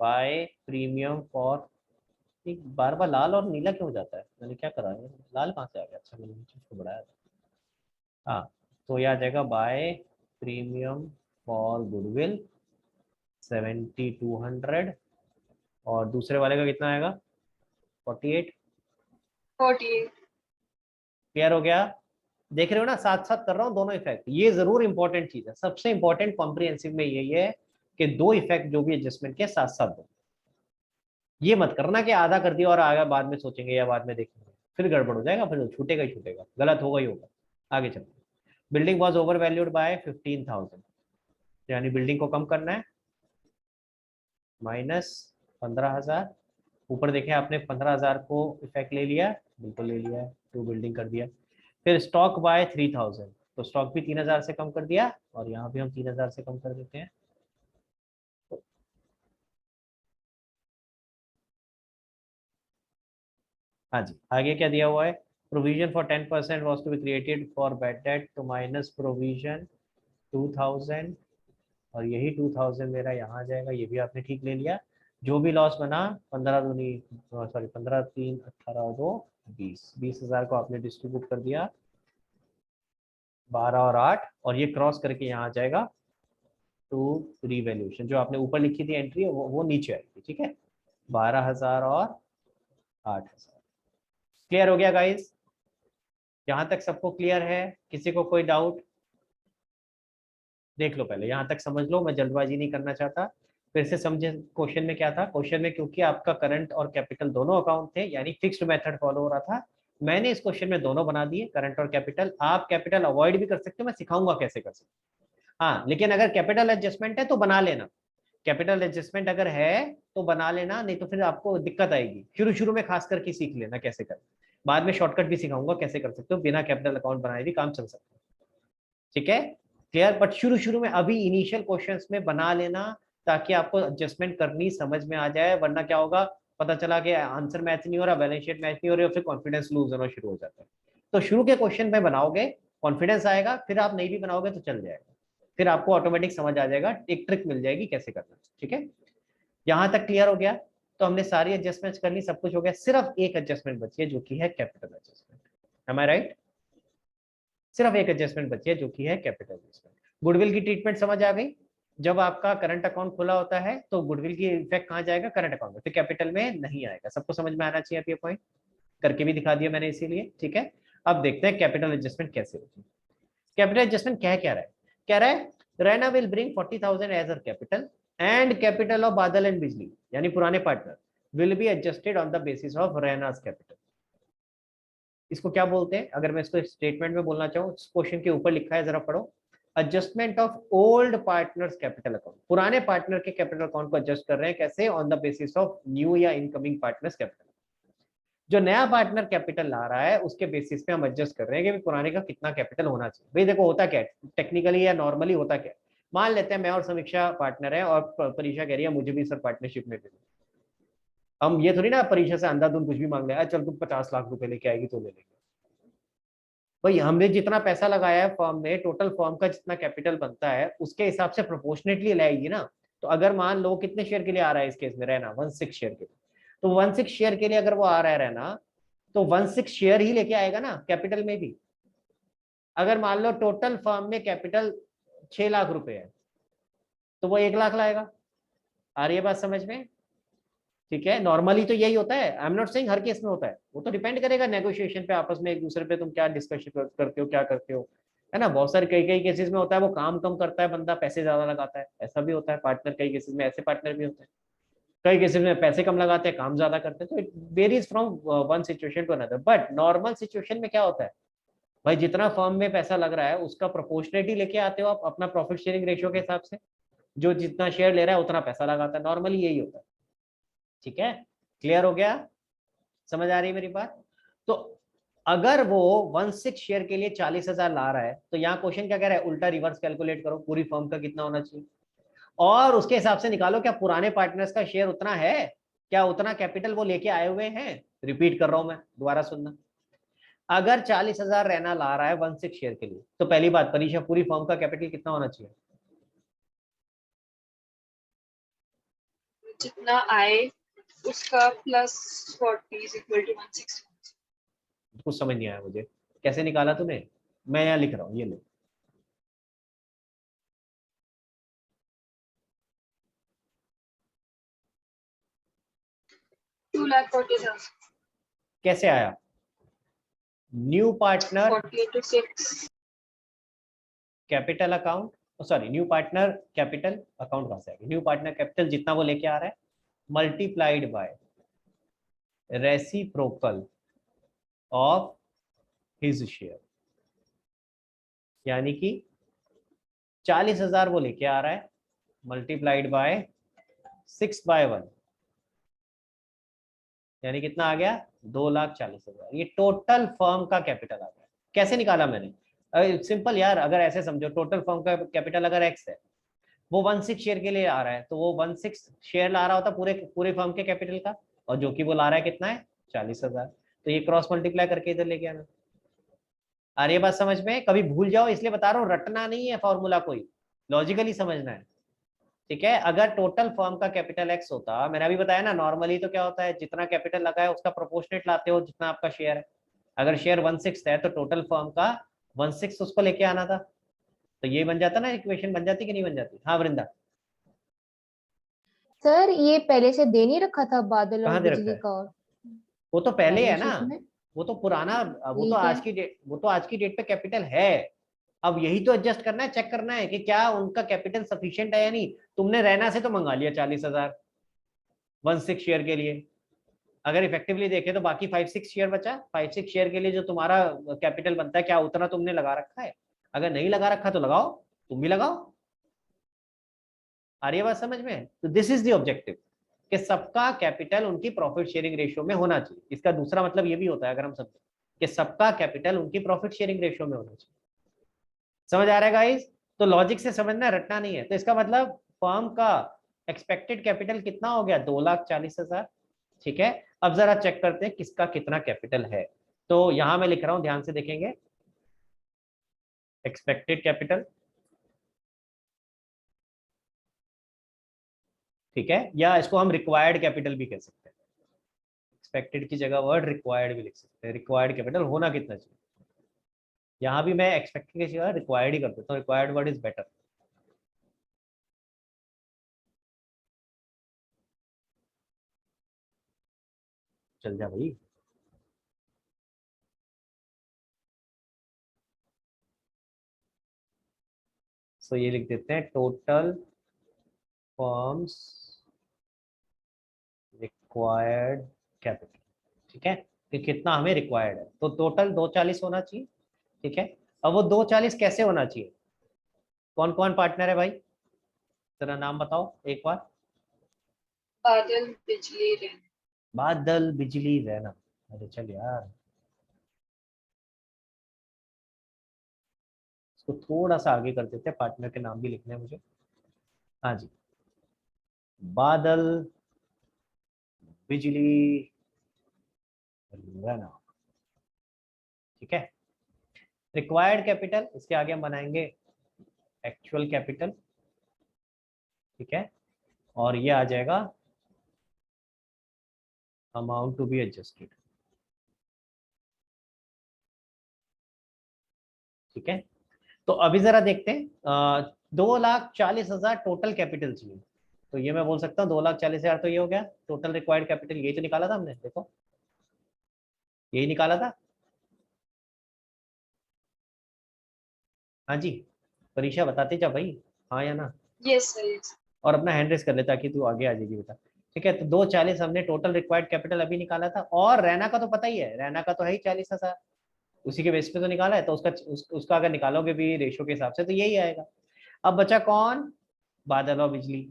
Speaker 1: बाय प्रीमियम फॉर, बार बार लाल और नीला क्यों हो जाता है, मैंने क्या करा है, लाल कहाँ से आ गया, अच्छा मैंने नीचे इसको बढ़ाया था, हाँ तो ये आ जाएगा बाय प्रीमियम फॉर गुडविल 7200, और दूसरे वाले का कितना आएगा 48।
Speaker 4: 48
Speaker 1: क्लियर हो गया? देख रहे हो ना, साथ साथ कर रहा हूँ दोनों इफेक्ट, ये जरूर इंपॉर्टेंट चीज है, सबसे इंपॉर्टेंट कॉम्प्रिहेंसिव में यही है कि दो इफेक्ट जो भी एडजस्टमेंट के साथ साथ दो, ये मत करना कि आधा कर दिया और आगे बाद में सोचेंगे या बाद में देखेंगे, फिर गड़बड़ हो जाएगा, फिर छूटेगा ही छूटेगा, गलत होगा ही होगा। आगे चलते, building was over valued bye 15,000, यानी बिल्डिंग को कम करना है, माइनस 15,000, ऊपर देखें आपने 15,000 को इफेक्ट ले लिया, बिल्कुल ले लिया है, टू बिल्डिंग कर दिया। फिर स्टॉक बाय 3,000, तो स्टॉक भी 3,000 से कम कर दिया, और यहाँ भी हम 3,000 से कम कर देते हैं। हाँ जी, आगे क्या दिया हुआ है, provision for 10% was to be created for bad debt, तो माइनस प्रोविजन 2,000, और यही 2,000 मेरा यहाँ आ जाएगा, ये भी आपने ठीक ले लिया। जो भी लॉस बना 15 दूनी सॉरी 15 3 18 और 2 20,000 को आपने डिस्ट्रीब्यूट कर दिया, 12 और 8, और ये क्रॉस करके यहाँ आ जाएगा टू रीवैल्यूएशन, जो आपने ऊपर लिखी थी एंट्री वो नीचे आएगी, ठीक है, 12,000 और 8,000। क्लियर हो गया गाइस? यहाँ तक सबको क्लियर है? किसी को कोई डाउट? देख लो पहले यहाँ तक समझ लो, मैं जल्दबाजी नहीं करना चाहता, फिर से समझे क्वेश्चन में क्या था। क्वेश्चन में क्योंकि आपका करंट और कैपिटल दोनों अकाउंट थे, यानी फिक्स्ड मेथड फॉलो हो रहा था, मैंने इस क्वेश्चन में दोनों बना दिए, करंट और कैपिटल। आप कैपिटल अवॉइड भी कर सकते हो, मैं सिखाऊंगा कैसे कर सकते, हाँ लेकिन अगर कैपिटल एडजस्टमेंट है तो बना लेना, कैपिटल एडजस्टमेंट अगर है तो बना लेना, नहीं तो फिर आपको दिक्कत आएगी, शुरू शुरू में खास करके सीख लेना कैसे करना। बाद में शॉर्टकट भी सिखाऊंगा कैसे कर सकते हो, बिना कैपिटल अकाउंट बनाए भी काम चल सकता है। ठीक है, क्लियर। बट शुरू में अभी इनिशियल क्वेश्चंस में बना लेना, ताकि आपको एडजस्टमेंट करनी समझ में आ जाए, वरना क्या होगा, पता चला कि आंसर मैच नहीं हो रहा, बैलेंस शीट मैच नहीं हो रही, और फिर कॉन्फिडेंस लूज होना शुरू हो जाता है। तो शुरू के क्वेश्चन में बनाओगे, कॉन्फिडेंस आएगा, फिर आप नहीं भी बनाओगे तो चल जाएगा, फिर आपको ऑटोमेटिक समझ आ जाएगा, एक ट्रिक मिल जाएगी कैसे करना। ठीक है, यहाँ तक क्लियर हो गया। तो हमने सारी एडजस्टमेंट्स कर ली, सब कुछ हो गया, सिर्फ एक एडजस्टमेंट बची है जो कि है कैपिटल एडजस्टमेंट। एम आई राइट? सिर्फ एक एडजस्टमेंट बची है जो कि है कैपिटल एडजस्टमेंट। गुडविल की ट्रीटमेंट समझ आ गई। जब आपका करंट अकाउंट खुला होता है तो गुडविल की इफेक्ट कहाँ जाएगा, करंट अकाउंट में, फिर कैपिटल में नहीं आएगा। सबको समझ में आना चाहिए। अब ये पॉइंट करके भी दिखा दिया मैंने इसीलिए। ठीक है, अब देखते हैं कैपिटल एडजस्टमेंट कैसे होती है। कैपिटल एडजस्टमेंट क्या कह रहा है, कह रहा है Raina will bring 40,000 as a capital and capital of Badal and Bijli, यानी पुराने partner, will be adjusted on the basis of Raina's capital. इसको क्या बोलते हैं, अगर मैं इसको स्टेटमेंट में बोलना चाहूँ, क्वेश्चन के ऊपर लिखा है, जरा पढ़ो। Adjustment of old partners capital account, पुराने पार्टनर के कैपिटल अकाउंट को एडजस्ट कर रहे हैं, कैसे, on the basis of new या इनकमिंग पार्टनर्स कैपिटल। जो नया पार्टनर कैपिटल ला रहा है उसके बेसिस पे हम एडजस्ट कर रहे हैं कि पुराने का कितना कैपिटल होना चाहिए। भाई देखो होता क्या है टेक्निकली या नॉर्मली, होता क्या है, मान लेते हैं मैं और समीक्षा पार्टनर है और परीक्षा कह रही है मुझे भी सर पार्टनरशिप में भी। हम ये थोड़ी ना परीक्षा से अंधाधुंध कुछ भी मांग ले, चल तुम 50 लाख रुपए लेके आएगी तो ले लेंगे। भाई हमने जितना पैसा लगाया है फॉर्म में, टोटल फॉर्म का जितना कैपिटल बनता है उसके हिसाब से प्रोपोर्शनेटली लाएगी ना। तो अगर मान लो कितने शेयर के लिए आ रहा है इस केस में रहना, 1/6 शेयर के लिए, तो 1/6 शेयर के लिए अगर वो आ रहा है रहना, तो 1/6 शेयर ही लेके आएगा ना कैपिटल में भी। अगर मान लो टोटल फर्म में कैपिटल 6 लाख रुपए है तो वो 1 लाख लाएगा। आ रही है बात समझ में? ठीक है, नॉर्मली तो यही होता है, I am not saying her case में होता है, वो तो डिपेंड करेगा नेगोशिएशन पे, आपस में एक दूसरे पे तुम क्या डिस्कशन करते हो, क्या करते हो, है ना। बहुत सारे कई कई केसेस में होता है वो काम कम करता है बंदा, पैसे ज्यादा लगाता है, ऐसा भी होता है पार्टनर, कई केसेस में ऐसे पार्टनर भी होते हैं। कई केसेस में पैसे कम लगाते हैं काम ज्यादा करते हैं, तो it varies from one situation to another. But normal situation में क्या होता है भाई, जितना फर्म में पैसा लग रहा है उसका प्रोपोर्शनेटली लेके आते हो आप अपना प्रॉफिट शेयरिंग रेशियो के हिसाब से, जो जितना शेयर ले रहा है उतना पैसा लगाता है, नॉर्मली यही होता है। ठीक है, क्लियर हो गया, समझ आ रही है मेरी बात? तो अगर वो 1/6 शेयर के लिए 40,000 ला रहा है तो यहाँ क्वेश्चन क्या कह रहा है, उल्टा रिवर्स कैलकुलेट करो, पूरी फर्म का कितना होना चाहिए और उसके हिसाब से निकालो क्या पुराने पार्टनर्स का शेयर उतना है, क्या उतना कैपिटल वो लेके आए हुए हैं। रिपीट कर रहा हूं मैं, दोबारा सुनना। अगर 40,000 रहना ला रहा है 1/6 शेयर के लिए, तो पहली बात परीक्षा, पूरी फर्म का कैपिटल कितना होना चाहिए?
Speaker 4: जितना आए उसका प्लस 40 इज इक्वल टू 160।
Speaker 1: कुछ समझ नहीं आया मुझे, कैसे निकाला तूने? मैं यहाँ लिख रहा हूँ, ये लो। कैसे आया? New partner
Speaker 4: 40 into 6
Speaker 1: capital account, sorry new partner capital account कहां से आएगा, न्यू पार्टनर कैपिटल जितना वो लेके आ रहा है multiplied by reciprocal of his share, यानी कि 40,000 वो लेके आ रहा है मल्टीप्लाइड बाय 6/1, यानी कितना आ गया, 2,40,000। ये टोटल फर्म का कैपिटल आ गया। कैसे निकाला मैंने? सिंपल यार, अगर ऐसे समझो टोटल फर्म का कैपिटल अगर एक्स है, वो 1/6 शेयर के लिए आ रहा है, तो वो 1/6 शेयर ला रहा होता पूरे पूरे फर्म के कैपिटल का, और जो कि वो ला रहा है कितना है, 40,000। तो ये क्रॉस मल्टीप्लाई करके इधर लेके आना। आ रही है बात समझ में? कभी भूल जाओ इसलिए बता रहा हूँ, रटना नहीं है फॉर्मूला, कोई लॉजिकली समझना है। ठीक है, अगर टोटल फर्म का कैपिटल एक्स होता, मैंने अभी बताया ना, नॉर्मली तो क्या होता है, जितना कैपिटल लगा है उसका प्रोपोर्शनेट लाते हो जितना आपका शेयर है। अगर शेयर 1/6 है तो टोटल फर्म का 1/6 उसको लेके आना था, तो ये बन जाता ना, इक्वेशन बन जाती कि नहीं बन जाती? हाँ वृंदा।
Speaker 3: सर ये पहले से दे नहीं रखा था बादल और
Speaker 1: कहाँ दे रखा
Speaker 3: बिजली
Speaker 1: है?
Speaker 3: का, और
Speaker 1: वो तो पहले है
Speaker 3: बैलेंस
Speaker 1: ना,
Speaker 3: शीट में
Speaker 1: वो तो पुराना, वो तो
Speaker 3: ठीक है।
Speaker 1: आज की डेट, वो तो आज की डेट पे कैपिटल है। अब यही तो एडजस्ट करना है, चेक करना है कि क्या उनका कैपिटल सफिशिएंट है या नहीं। तुमने रहना से तो मंगा लिया 40,000 1/6 शेयर के लिए, अगर इफेक्टिवली देखे तो बाकी 5/6 शेयर बचा, 5/6 शेयर के लिए जो तुम्हारा कैपिटल बनता है, क्या उतना तुमने लगा रखा है? अगर नहीं लगा रखा तो लगाओ, तुम भी लगाओ। आ रही है बात समझ में? तो दिस इज द ऑब्जेक्टिव। कि सबका कैपिटल उनकी प्रॉफिट शेयरिंग रेशियो में होना चाहिए। इसका दूसरा मतलब ये भी होता है, अगर हम समझें कि सबका कैपिटल उनकी प्रॉफिट शेयरिंग रेशियो में होना चाहिए। समझ आ रहा है गाइस? तो लॉजिक से समझना, रटना नहीं है। तो इसका मतलब फर्म का एक्सपेक्टेड कैपिटल कितना हो गया, 2,40,000। ठीक है, अब जरा चेक करते हैं किसका कितना कैपिटल है। तो यहां मैं लिख रहा हूं, ध्यान से देखेंगे, एक्सपेक्टेड कैपिटल, ठीक है, या इसको हम रिक्वायर्ड कैपिटल भी कह सकते हैं। एक्सपेक्टेड की जगह वर्ड रिक्वायर्ड भी लिख सकते हैं। रिक्वायर्ड कैपिटल होना कितना चाहिए, यहां भी मैं एक्सपेक्टेड की जगह रिक्वायर्ड ही कर देता हूं, रिक्वायर्ड वर्ड इज बेटर। चल जा भाई। सो ये लिख देते हैं, टोटल फर्म्स रिक्वायर्ड कैपिटल। ठीक है, कि कितना हमें रिक्वायर्ड है, तो टोटल 240 होना चाहिए। ठीक है, अब वो 240 कैसे होना चाहिए, कौन कौन पार्टनर है भाई, जरा नाम बताओ एक बार।
Speaker 4: बादल बिजली रैना।
Speaker 1: बादल बिजली रैना। अरे चल यार, इसको थोड़ा सा आगे कर देते हैं, पार्टनर के नाम भी लिखने हैं मुझे। हाँ जी, बादल बिजली रैना। ठीक है, रिक्वायर्ड कैपिटल, इसके आगे हम बनाएंगे एक्चुअल कैपिटल। ठीक है, और ये आ जाएगा अमाउंट टू बी एडजस्टेड। ठीक है, तो अभी जरा देखते हैं, 2,40,000 टोटल कैपिटल चाहिए। तो ये मैं बोल सकता हूँ 2,40,000 तो ये हो गया टोटल रिक्वायर्ड कैपिटल। यही तो निकाला था हमने, देखो यही निकाला था। हाँ जी, परीक्षा बताते जा भाई, हाँ या ना,
Speaker 4: यस सर यस।
Speaker 1: और अपना हैंड रेस कर ले ताकि तू आगे आ जाएगी बेटा। ठीक है, तो 2,40 हमने टोटल रिक्वायर्ड कैपिटल अभी निकाला था, और रैना का तो पता ही है, रैना का तो है ही 40,000, उसी के बेस पे तो निकाला है। तो उसका अगर निकालोगे भी रेशो के हिसाब से तो यही आएगा। अब बचा कौन, बादल और बिजली।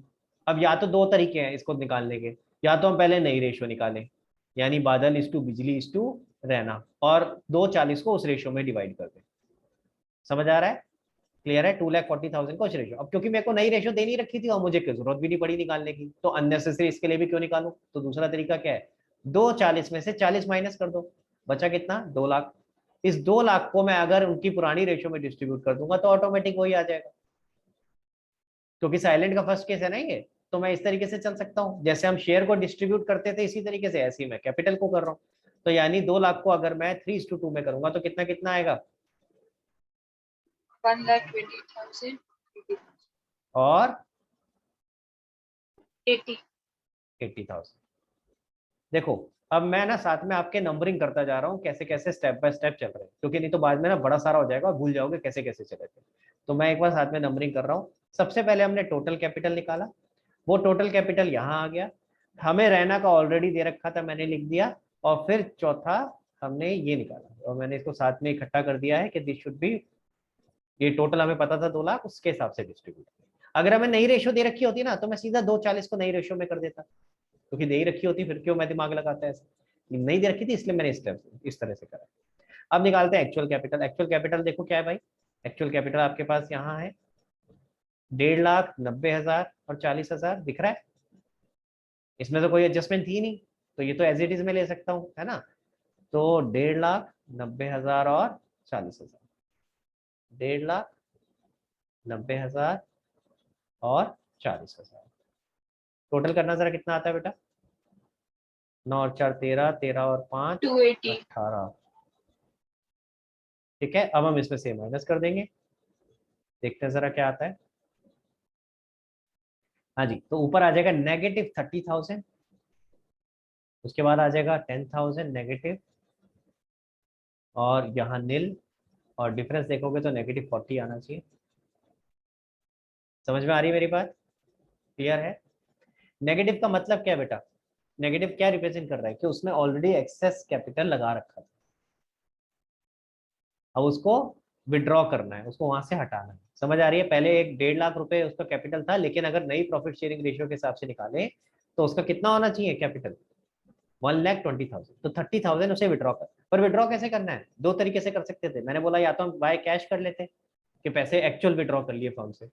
Speaker 1: अब या तो दो तरीके हैं इसको निकालने के, या तो हम पहले नई रेशो निकालें, यानी बादल इज टू बिजली इज टू रैना, और 2,40 को उस रेशो में डिवाइड कर दें। समझ आ रहा है, क्लियर है? 2,40,000 को उस रेशो। अब क्योंकि मेरे को नई रेशो देनी रखी थी और मुझे जरूरत भी नहीं पड़ी निकालने की, तो अननेसेसरी इसके लिए भी क्यों निकालूं। तो दूसरा तरीका क्या है, 2,40 में से 40 माइनस कर दो, बचा कितना, 2,00,000। इस 2,00,000 को मैं अगर उनकी पुरानी रेशो में डिस्ट्रीब्यूट कर दूंगा तो ऑटोमेटिक वही आ जाएगा, क्योंकि साइलेंट का फर्स्ट केस है ना ये। तो मैं इस तरीके से चल सकता हूँ, जैसे हम शेयर को डिस्ट्रीब्यूट करते थे इसी तरीके से, ऐसे ही मैं कैपिटल को कर रहा हूँ। तो यानी 2,00,000 को अगर मैं 3:2 में करूंगा तो कितना कितना आएगा,
Speaker 4: 1,20,000
Speaker 1: और
Speaker 4: 80,000।
Speaker 1: देखो अब मैं ना साथ में आपके नंबरिंग करता जा रहा हूँ, कैसे कैसे स्टेप बाय स्टेप चल रहे हैं, क्योंकि नहीं तो बाद में ना बड़ा सारा हो जाएगा और भूल जाओगे कैसे कैसे चले थे। तो मैं एक बार साथ में नंबरिंग कर रहा हूँ। सबसे पहले हमने टोटल कैपिटल निकाला, वो टोटल कैपिटल यहाँ आ गया। हमें रैना का ऑलरेडी दे रखा था, मैंने लिख दिया। और फिर चौथा हमने ये निकाला, और मैंने इसको साथ में इकट्ठा कर दिया है कि दिस शुड बी, ये टोटल हमें पता था 2,00,000, उसके हिसाब से डिस्ट्रीब्यूट। अगर हमें नई रेशो दे रखी होती ना तो मैं सीधा 2,40 को नई रेशो में कर देता, क्योंकि दे ही रखी होती फिर क्यों मैं दिमाग लगाता है ऐसे। नहीं दे रखी थी इसलिए मैंने इस तरह से करा। अब निकालते हैं एक्चुअल कैपिटल। एक्चुअल कैपिटल देखो क्या है भाई, एक्चुअल कैपिटल आपके पास यहाँ है 1,90,000 और 40,000 दिख रहा है। इसमें तो कोई एडजस्टमेंट थी नहीं, तो ये तो एज इट इज में ले सकता हूँ, है ना। तो 1,90,000 और 40,000, 1,90,000 और 40,000 टोटल करना जरा कितना आता है बेटा, 9 और 4 13, 13 और 5
Speaker 4: 280।
Speaker 1: 18। ठीक है, अब हम इसमें से माइनस कर देंगे, देखते हैं जरा क्या आता है। हाँ जी, तो ऊपर आ जाएगा -30,000, उसके बाद आ जाएगा 10,000 नेगेटिव, और यहाँ नील, और डिफरेंस देखोगे तो -40 आना चाहिए। समझ में आ रही है मेरी बात, क्लियर है? नेगेटिव का मतलब क्या है बेटा, नेगेटिव क्या रिप्रेजेंट कर रहा है कि उसमें ऑलरेडी एक्सेस कैपिटल लगा रखा था, अब उसको विड्रॉ करना है, उसको वहां से हटाना है। समझ आ रही है? पहले एक 1,50,000 रुपए उसका कैपिटल था, लेकिन अगर नई प्रॉफिट शेयरिंग रेशियो के हिसाब से निकाले तो उसका कितना होना चाहिए कैपिटल? 1,20,000। तो 30,000 उसे विड्रॉ कर। पर विड्रॉ कैसे करना है? दो तरीके से कर सकते थे। मैंने बोला या तो हम बाय कैश कर लेते कि पैसे एक्चुअल विड्रॉ कर लिए फर्म से,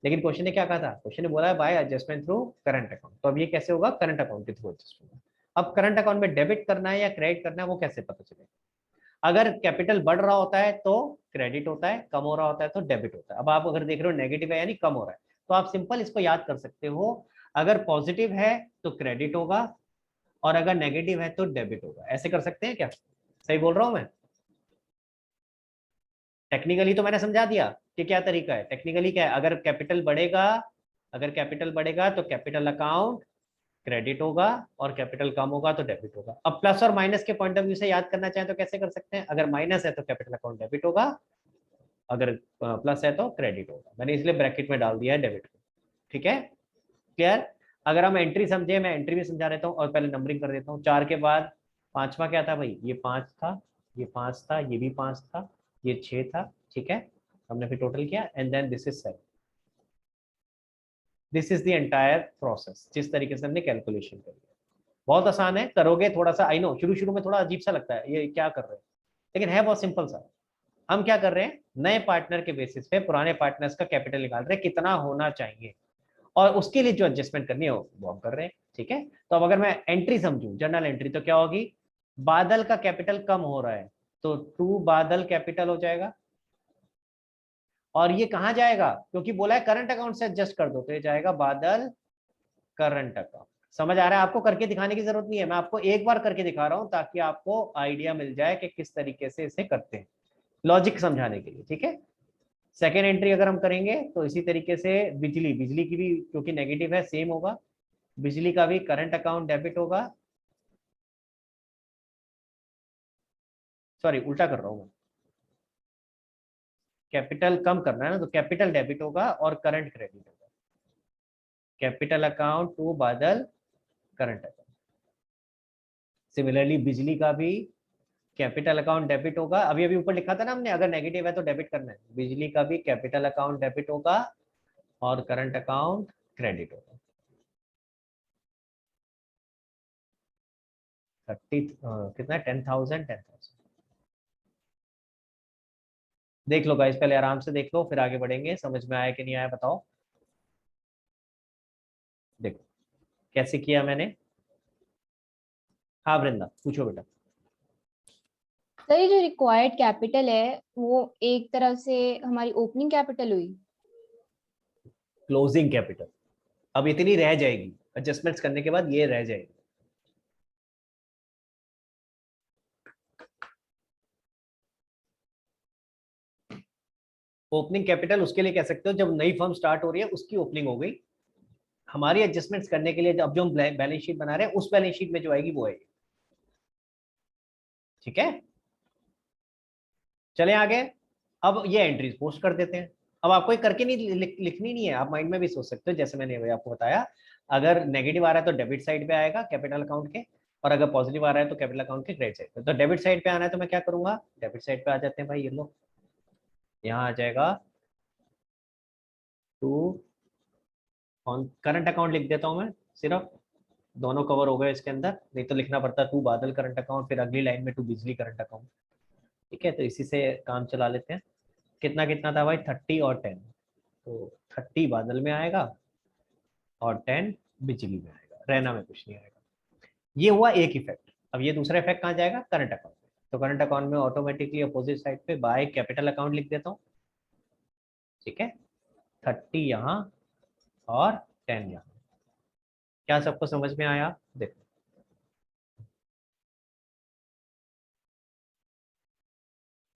Speaker 1: लेकिन क्वेश्चन ने क्या कहा था? क्वेश्चन ने बोला है by adjustment through current account. तो अब ये कैसे होगा? करंट अकाउंट के थ्रू एडजस्टमेंट। अब करंट अकाउंट में डेबिट करना है या क्रेडिट करना है वो कैसे पता चलेगा? अगर कैपिटल बढ़ रहा होता है तो क्रेडिट होता है, कम हो रहा होता है तो डेबिट होता है। अब आप अगर देख रहे हो नेगेटिव है यानी कम हो रहा है, तो आप सिंपल इसको याद कर सकते हो, अगर पॉजिटिव है तो क्रेडिट होगा और अगर नेगेटिव है तो डेबिट होगा। ऐसे कर सकते हैं क्या? सही बोल रहा हूं मैं? टेक्निकली तो मैंने समझा दिया कि क्या तरीका है। टेक्निकली क्या है? अगर कैपिटल बढ़ेगा तो कैपिटल अकाउंट क्रेडिट होगा और कैपिटल कम होगा तो डेबिट होगा। अब प्लस और माइनस के पॉइंट ऑफ व्यू से याद करना चाहें तो कैसे कर सकते हैं? अगर माइनस है तो कैपिटल अकाउंट डेबिट होगा, अगर प्लस है तो क्रेडिट होगा। मैंने इसलिए ब्रैकेट में डाल दिया है डेबिट को। ठीक है, क्लियर? अगर हम एंट्री समझे, मैं एंट्री भी समझा देता हूँ और पहले नंबरिंग कर देता हूँ। 4 के बाद 5वां क्या था भाई? ये 5 था, ये 5 था, ये भी 5 था, ये 6 था। ठीक है, हमने फिर टोटल किया and then this is 7। This is the entire process जिस तरीके से हमने कैलकुलेशन करी है। बहुत आसान है, करोगे थोड़ा सा, आई नो शुरू शुरू में थोड़ा अजीब सा लगता है ये क्या कर रहे हैं, लेकिन है बहुत सिंपल सा। हम क्या कर रहे हैं? नए पार्टनर के बेसिस पे पुराने पार्टनर्स का कैपिटल निकाल रहे हैं कितना होना चाहिए, और उसके लिए जो एडजस्टमेंट करनी है वो हम कर रहे हैं। ठीक है, तो अब अगर मैं एंट्री समझूं, जनरल एंट्री, तो क्या होगी? बादल का कैपिटल कम हो रहा है तो 2 बादल कैपिटल हो जाएगा, और ये कहां जाएगा? क्योंकि बोला है करंट अकाउंट से एडजस्ट कर दो, तो ये जाएगा बादल करंट अकाउंट। समझ आ रहा है? आपको करके दिखाने की जरूरत नहीं है, मैं आपको एक बार करके दिखा रहा हूं ताकि आपको आइडिया मिल जाए कि किस तरीके से इसे करते हैं, लॉजिक समझाने के लिए। ठीक है, सेकेंड एंट्री अगर हम करेंगे तो इसी तरीके से बिजली की भी क्योंकि नेगेटिव है सेम होगा, बिजली का भी करंट अकाउंट डेबिट होगा। सॉरी, उल्टा कर रहा हूं मैं, कैपिटल कम करना है ना, तो कैपिटल डेबिट होगा और करंट क्रेडिट होगा। कैपिटल अकाउंट टू बादल करंट अकाउंट। सिमिलरली बिजली का भी कैपिटल अकाउंट डेबिट होगा। अभी अभी ऊपर लिखा था ना हमने, अगर नेगेटिव है तो डेबिट करना है। बिजली का भी कैपिटल अकाउंट डेबिट होगा और करंट अकाउंट क्रेडिट होगा। 30 कितना? 10,000 10,000। देख लो गाइस, पहले आराम से देख लो फिर आगे बढ़ेंगे। समझ में आया कि नहीं आया बताओ? देखो कैसे किया मैंने। हाँ वृंदा पूछो बेटा।
Speaker 3: सर ये जो रिक्वायर्ड कैपिटल है वो एक तरह से हमारी ओपनिंग कैपिटल हुई।
Speaker 1: Closing capital. अब इतनी रह जाएगी, एडजस्टमेंट्स करने के बाद ये रह जाएगी। ओपनिंग कैपिटल उसके लिए कह सकते हो जब नई फर्म स्टार्ट हो रही है उसकी ओपनिंग हो गई। हमारी एडजस्टमेंट्स करने के लिए अब जो हम बैलेंस शीट बना रहे हैं उस बैलेंस शीट में जो आएगी वो आएगी। ठीक है, चलें आगे। अब ये एंट्रीज पोस्ट कर देते हैं। अब आपको ये करके नहीं लिखनी नहीं है, आप माइंड में भी सोच सकते हो जैसे मैंने आपको बताया। अगर नेगेटिव आ रहा है तो डेबिट साइड पे आएगा कैपिटल अकाउंट के, और अगर पॉजिटिव आ रहा है तो कैपिटल अकाउंट के क्रेडिट साइड पे। तो डेबिट साइड पे आना है तो मैं क्या करूंगा? डेबिट साइड पे आ जाते हैं भाई, ये लो यहाँ आ जाएगा टू ऑन करंट अकाउंट लिख देता हूँ मैं सिर्फ, दोनों कवर हो गए इसके अंदर, नहीं तो लिखना पड़ता टू बादल करंट अकाउंट, फिर अगली लाइन में टू बिजली करंट अकाउंट। ठीक है, तो इसी से काम चला लेते हैं। कितना कितना था भाई? 30 और 10, तो 30 बादल में आएगा और 10 बिजली में आएगा, रहना में कुछ नहीं आएगा। ये हुआ एक इफेक्ट। अब ये दूसरा इफेक्ट कहाँ जाएगा? करंट अकाउंट में। तो करंट अकाउंट में ऑटोमेटिकली अपोजिट साइड पे बाय कैपिटल अकाउंट लिख देता हूँ। ठीक है, 30 यहाँ और 10 यहाँ। क्या सबको समझ में आया? देखो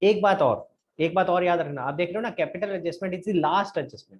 Speaker 1: एक बात और याद रखना, आप देख रहे हो ना capital adjustment is the last adjustment.